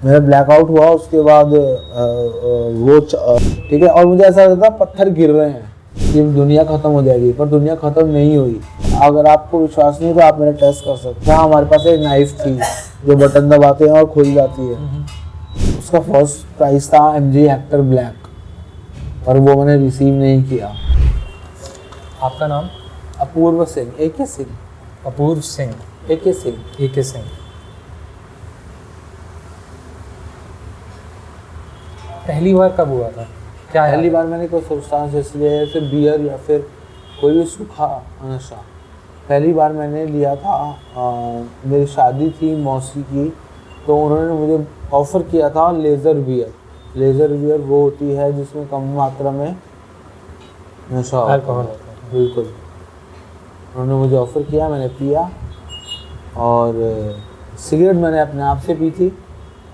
मेरा ब्लैकआउट हुआ, उसके बाद ठीक है, और मुझे ऐसा लगता था पत्थर गिर रहे हैं कि दुनिया खत्म हो जाएगी, पर दुनिया खत्म नहीं हुई। अगर आपको विश्वास नहीं तो आप मेरा टेस्ट कर सकते हैं। हमारे पास एक नाइफ थी जो बटन दबाते हैं और खुल जाती है। उसका फर्स्ट प्राइस था MG हेक्टर ब्लैक, और वो मैंने रिसीव नहीं किया। आपका नाम? अपूर्व सिंह, AK सिंह। अपूर्व सिंह, AK सिंह। AK सिंह। पहली बार कब हुआ था? क्या पहली बार मैंने कोई सब्सटेंस इसलिए जैसे बियर या फिर कोई भी सूखा नशा पहली बार मैंने लिया था। मेरी शादी थी मौसी की, तो उन्होंने मुझे ऑफ़र किया था लेज़र बियर। लेज़र बियर वो होती है जिसमें कम मात्रा में नशा अल्कोहल होता है। बिल्कुल। उन्होंने मुझे ऑफ़र किया, मैंने पिया। और सिगरेट मैंने अपने आप से पी थी।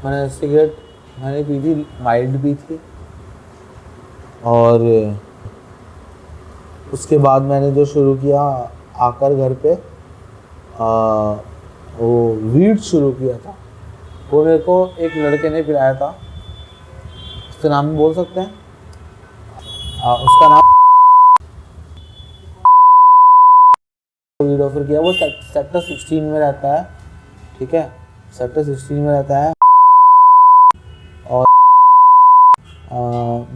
सिगरेट मैंने पी थी, माइल्ड पी थी। और उसके बाद मैंने जो शुरू किया आकर घर पे वो वीड शुरू किया था। वो मेरे को एक लड़के ने पिलाया था, उसका नाम बोल सकते हैं? उसका नाम वीड ऑफर किया। वो सेक्टर 16 में रहता है, ठीक है, सेक्टर 16 में रहता है। और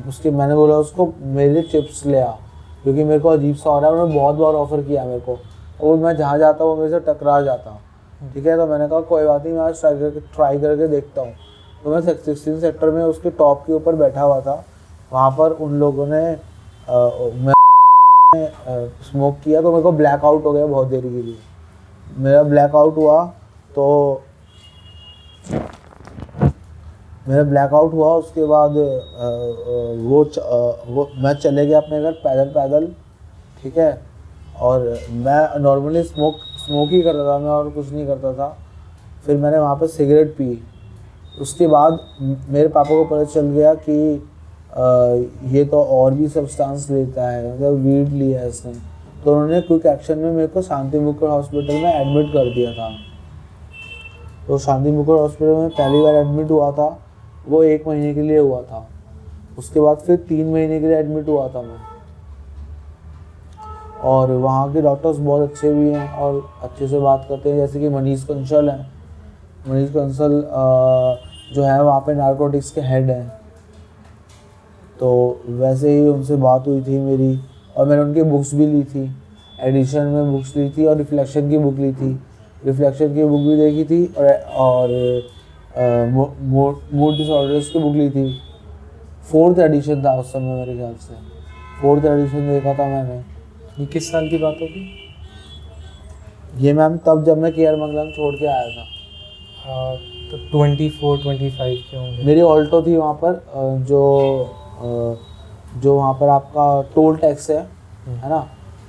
उसके मैंने बोला उसको मेरे लिए चिप्स ले आ, क्योंकि मेरे को अजीब सा हो रहा है। उन्होंने बहुत बार ऑफ़र किया मेरे को, और मैं जहाँ जाता हूँ वो मेरे से टकरा जाता हूँ, ठीक है। तो मैंने कहा कोई बात नहीं, मैं आज ट्राई करके देखता हूँ। तो मैं 16 सेक्टर में उसके टॉप के ऊपर बैठा हुआ था। वहाँ पर उन लोगों ने स्मोक किया, तो मेरे को ब्लैकआउट हो गया बहुत देर के लिए। मेरा ब्लैकआउट हुआ तो उसके बाद वो मैं चले गया अपने घर पैदल पैदल, ठीक है। और मैं नॉर्मली स्मोक ही करता था मैं, और कुछ नहीं करता था। फिर मैंने वहाँ पर सिगरेट पी। उसके बाद मेरे पापा को पता चल गया कि ये तो और भी सब्सटेंस लेता है, मतलब वीड लिया है इसने। तो उन्होंने क्विक एक्शन में मेरे को शांति मुकर हॉस्पिटल में एडमिट कर दिया था। तो शांति मुकर हॉस्पिटल में पहली बार एडमिट हुआ था, वो 1 महीने के लिए हुआ था। उसके बाद फिर 3 महीने के लिए एडमिट हुआ था मैं। और वहाँ के डॉक्टर्स बहुत अच्छे भी हैं और अच्छे से बात करते हैं, जैसे कि मनीष कंसल हैं। मनीष कंसल जो है वहाँ पे नारकोटिक्स के हेड हैं। तो वैसे ही उनसे बात हुई थी मेरी, और मैंने उनकी बुक्स भी ली थी। एडिशन में बुक्स ली थी और रिफ्लेक्शन की बुक ली थी। रिफ्लेक्शन की बुक भी देखी थी, और मूड डिसऑर्डर्स की बुक ली थी। 4th एडिशन था उस समय मेरे ख्याल से, 4th एडिशन देखा था मैंने। ये किस साल की बात होगी? ये मैम तब जब मैं केयर मंगलम छोड़ के आया था। तो 24-25 के होंगे। मेरी ऑल्टो थी वहाँ पर, जो वहाँ पर आपका टोल टैक्स है ना,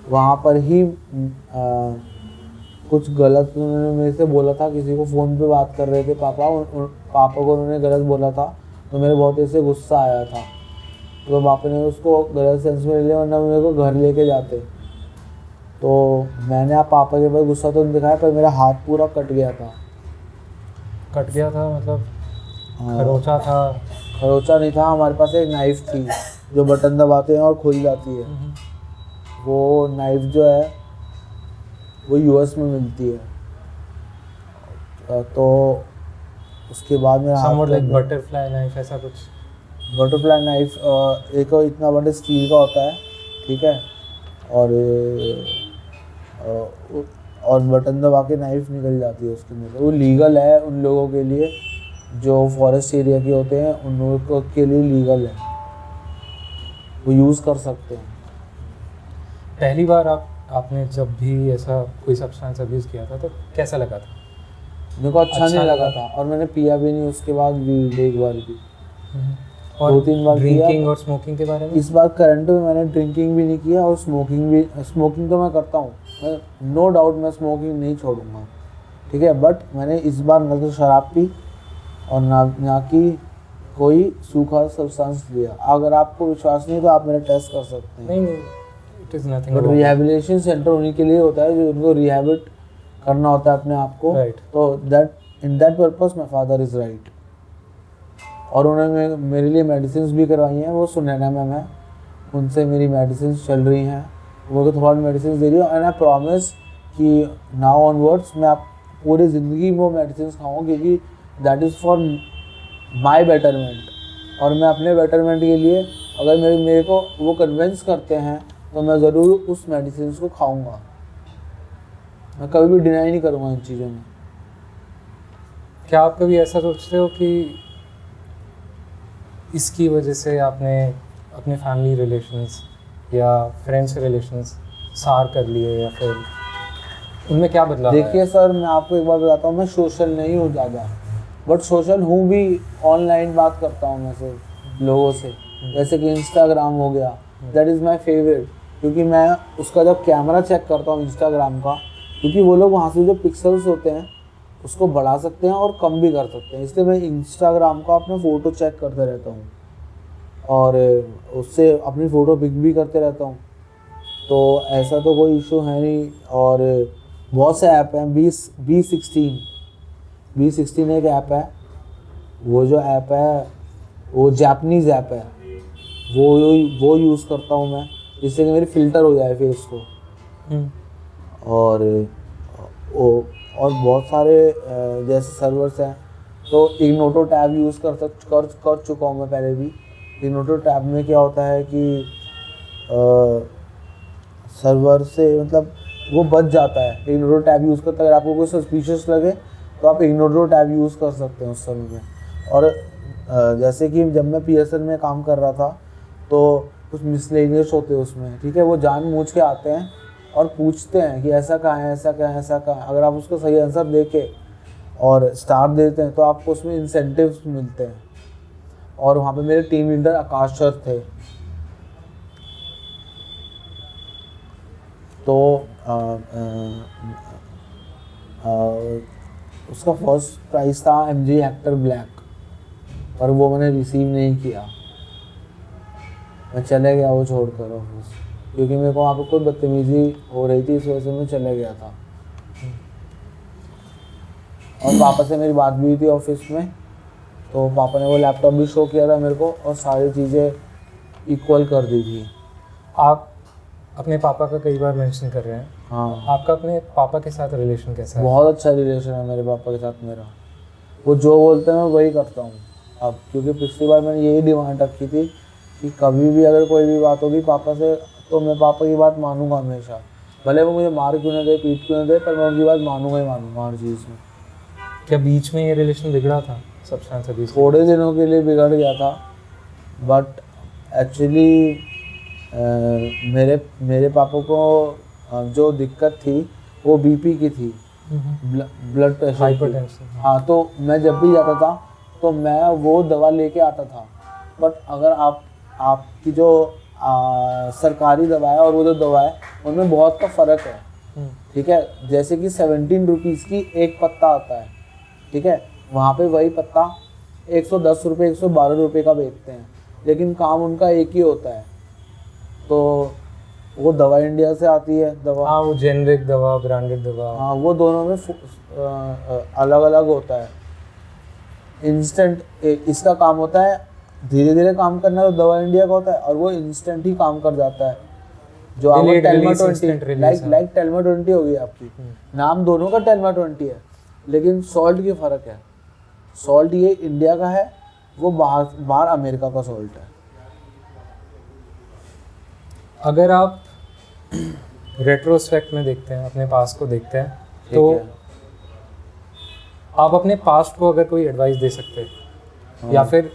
वहाँ पर ही कुछ गलत उन्होंने मेरे से बोला था। किसी को फ़ोन पे बात कर रहे थे पापा को उन्होंने गलत बोला था, तो मेरे बहुत ऐसे गुस्सा आया था। तो पापा ने उसको गलत सेंस में ले लिया, वरना मेरे को घर लेके जाते। तो मैंने आप पापा के पास गुस्सा तो नहीं दिखाया, पर मेरा हाथ पूरा कट गया था। कट गया था मतलब? हाँ, खरोचा था? खरोचा नहीं था, हमारे पास एक नाइफ़ थी जो बटन दबाते हैं और खुल जाती है। वो नाइफ़ जो है वो US में मिलती है। तो उसके बाद मेरा समवट लाइक बटरफ्लाई नाइफ, ऐसा कुछ? बटरफ्लाई नाइफ एक इतना बड़ा स्टील का होता है, ठीक है। और बटन दबा के नाइफ निकल जाती है उसके अंदर। वो लीगल है उन लोगों के लिए जो फॉरेस्ट एरिया के होते हैं, उन लोगों के लिए लीगल है, वो यूज़ कर सकते हैं। पहली बार आपने जब भी ऐसा कोई सब्सटेंस अब्यूज़ किया था तो कैसा लगा था? मेरे को अच्छा नहीं लगा था, और मैंने पिया भी नहीं उसके बाद वीड एक बार भी। और 2-3 बार ड्रिंकिंग और स्मोकिंग के बारे में? इस बार करंट में मैंने ड्रिंकिंग भी नहीं किया, और स्मोकिंग तो मैं करता हूँ, नो डाउट मैं स्मोकिंग नहीं छोड़ूंगा, ठीक है। बट मैंने इस बार ना तो शराब पी और ना कि कोई सूखा सब्सटेंस लिया। अगर आपको विश्वास नहीं तो आप मेरा टेस्ट कर सकते हैं। नहीं, it is nothing. But rehabilitation centre उन्हीं के लिए होता है जो उनको रिहैबिट करना होता है अपने आप को। राइट। तो in that purpose my father is right. और उन्होंने मेरे लिए मेडिसिन भी करवाई हैं, वो सुनैना मैम है, उनसे मेरी मेडिसिन चल रही हैं, वो तो थोड़ा मेडिसिन दे रही है। एंड आई प्रॉमिस कि नाउ ऑनवर्ड्स मैं आप पूरी ज़िंदगी वो मेडिसिन खाऊंगा, क्योंकि that is for my betterment. और मैं अपने बेटरमेंट के लिए अगर मेरे को वो कन्विंस करते हैं तो मैं ज़रूर उस मेडिसिन को खाऊंगा। मैं कभी भी डिनाई नहीं करूँगा इन चीज़ों में। क्या आप कभी ऐसा सोचते हो कि इसकी वजह से आपने अपने फैमिली रिलेशंस या फ्रेंड्स रिलेशंस सार कर लिए, या फिर उनमें क्या बदलाव आया? देखिए सर, मैं आपको एक बार बताता हूँ, मैं सोशल नहीं हूँ ज़्यादा, बट सोशल हूँ भी। ऑनलाइन बात करता हूँ मैं सिर्फ लोगों से, जैसे कि इंस्टाग्राम हो गया, दैट इज़ माई फेवरेट। क्योंकि मैं उसका जब कैमरा चेक करता हूँ इंस्टाग्राम का, क्योंकि वो लोग वहाँ से जो पिक्सल्स होते हैं उसको बढ़ा सकते हैं और कम भी कर सकते हैं, इसलिए मैं इंस्टाग्राम का अपना फ़ोटो चेक करते रहता हूँ और उससे अपनी फ़ोटो पिक भी करते रहता हूँ। तो ऐसा तो कोई इशू है नहीं। और बहुत से ऐप हैं, B16 एक ऐप है, वो जो ऐप है वो जापनीज़ ऐप है, वो यूज़ करता हूँ मैं, जिससे कि मेरी फ़िल्टर हो जाए फेस को। और बहुत सारे जैसे सर्वर्स हैं, तो इग्नोटो टैब यूज़ कर चुका हूँ मैं पहले भी। इग्नोटो टैब में क्या होता है कि सर्वर से मतलब वो बच जाता है। इग्नोटो टैब यूज़ करते अगर आपको कोई सस्पिशियस लगे तो आप इग्नोटो टैब यूज़ कर सकते हैं उस समय में। और जैसे कि जब मैं PSN में काम कर रहा था तो कुछ मिसलेनियस होते हैं उसमें, ठीक है, वो जानबूझ के आते हैं और पूछते हैं कि ऐसा कहाँ है, ऐसा कहाँ है, ऐसा कहाँ है। अगर आप उसको सही आंसर दे के और स्टार देते हैं तो आपको उसमें इंसेंटिव्स मिलते हैं। और वहाँ पे मेरे टीम लीडर आकाश सर थे, तो उसका फर्स्ट प्राइज़ था MG हेक्टर ब्लैक, पर वो मैंने रिसीव नहीं किया। मैं चले गया वो छोड़कर ऑफिस, क्योंकि मेरे को वहाँ पर कोई बदतमीज़ी हो रही थी, इस वजह से मैं चले गया था। और पापा से मेरी बात भी हुई थी ऑफिस में, तो पापा ने वो लैपटॉप भी शो किया था मेरे को और सारी चीज़ें इक्वल कर दी थी। आप अपने पापा का कई बार मेंशन कर रहे हैं। हाँ, आपका अपने पापा के साथ रिलेशन कैसा है? बहुत अच्छा रिलेशन है मेरे पापा के साथ मेरा। वो जो बोलते हैं मैं वही करता हूँ अब, क्योंकि पिछली बार मैंने यही डिमांड रखी थी कि कभी भी अगर कोई भी बात होगी पापा से, तो मैं पापा की बात मानूंगा हमेशा, भले वो मुझे मार क्यों ना दे, पीट क्यों ना दे, पर मैं उनकी बात मानूंगा ही मानूंगा हर चीज़ में। क्या बीच में ये रिलेशन बिगड़ा था सब्सटेंस अब्यूज? थोड़े दिनों के लिए बिगड़ गया था, बट एक्चुअली मेरे पापा को जो दिक्कत थी वो BP की थी, ब्लड प्रेशर, हाइपरटेंशन। हाँ, तो मैं जब भी जाता था तो मैं वो दवा लेके आता था। बट अगर आपकी जो सरकारी दवा है और वो जो दवा है उनमें बहुत का फ़र्क है, ठीक है। जैसे कि 17 रुपीज़ की एक पत्ता आता है, ठीक है, वहाँ पे वही पत्ता 110 रुपये 112 रुपये का बेचते हैं, लेकिन काम उनका एक ही होता है। तो वो दवा इंडिया से आती है दवा, हाँ, वो जेनरिक दवा, ब्रांडेड दवा, हाँ, वो दोनों में अलग अलग होता है। इंस्टेंट इसका काम होता है धीरे धीरे काम करना, तो दवा इंडिया का होता है और वो इंस्टेंट ही काम कर जाता है। जो आपका टेलमा 20 लाइक टेलमा 20 होगी आपकी, नाम दोनों का टेलमा 20 है, लेकिन सॉल्ट की फ़र्क है। सॉल्ट ये इंडिया का है, वो बाहर अमेरिका का सॉल्ट है। अगर आप रेट्रोस्पेक्ट में देखते हैं, अपने पास्ट को देखते हैं, तो आप अपने पास्ट को अगर कोई एडवाइस दे सकते हैं, या फिर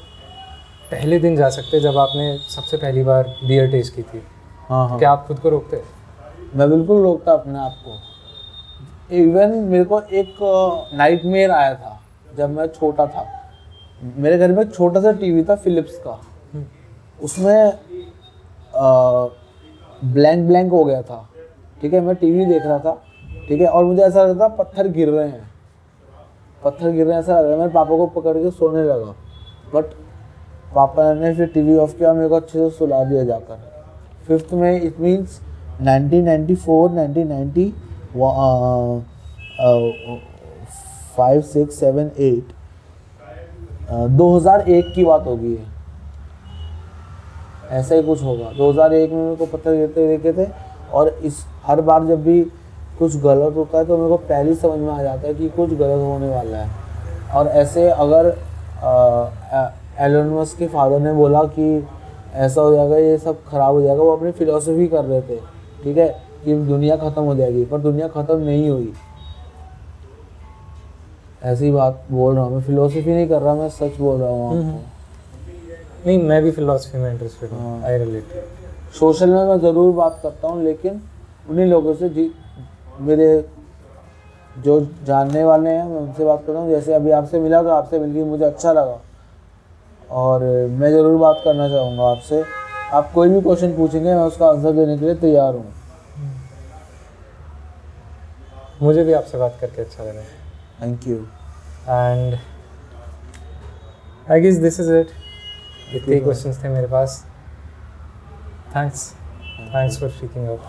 पहले दिन जा सकते जब आपने सबसे पहली बार बियर टेस्ट की थी, हाँ, क्या आप खुद को रोकते? मैं बिल्कुल रोकता अपने आप को। इवन मेरे को एक नाइटमेयर आया था जब मैं छोटा था। मेरे घर में एक छोटा सा टीवी था फिलिप्स का, उसमें ब्लैंक हो गया था, ठीक है। मैं टीवी देख रहा था, ठीक है, और मुझे ऐसा लग रहा था पत्थर गिर रहे हैं ऐसा लग रहा है। मेरे पापा को पकड़ के सोने लगा, बट पापा ने फिर टीवी ऑफ किया, मेरे को अच्छे से सुला दिया जाकर। 5th में, इट मीन्स 1994, 1990, 5, 6, 7, 8, 2001 की बात होगी ये, ऐसा ही कुछ होगा। 2001 में मेरे को पत्थर गिरते हुए देखे थे, और इस हर बार जब भी कुछ गलत होता है तो मेरे को पहले ही समझ में आ जाता है कि कुछ गलत होने वाला है। और ऐसे अगर एलन मस्क के फादर ने बोला कि ऐसा हो जाएगा, ये सब खराब हो जाएगा, वो अपनी फिलॉसफी कर रहे थे, ठीक है, कि दुनिया ख़त्म हो जाएगी, पर दुनिया ख़त्म नहीं हुई। ऐसी बात बोल रहा हूँ मैं, फिलॉसफी नहीं कर रहा, मैं सच बोल रहा हूँ आपको। नहीं, मैं भी फिलोसफी में इंटरेस्टेड हूँ, हाँ। I relate. सोशल में मैं ज़रूर बात करता हूँ, लेकिन उन्हीं लोगों से मेरे जो जानने वाले हैं मैं उनसे बात करता हूँ। जैसे अभी आपसे मिला तो आपसे मिलकर मुझे अच्छा लगा, और मैं ज़रूर बात करना चाहूँगा आपसे। आप कोई भी क्वेश्चन पूछेंगे मैं उसका आंसर देने के लिए तैयार हूँ। मुझे भी आपसे बात करके अच्छा लगा। Thank you. And I guess this is it. इतने क्वेश्चंस थे मेरे पास। Thanks for speaking up.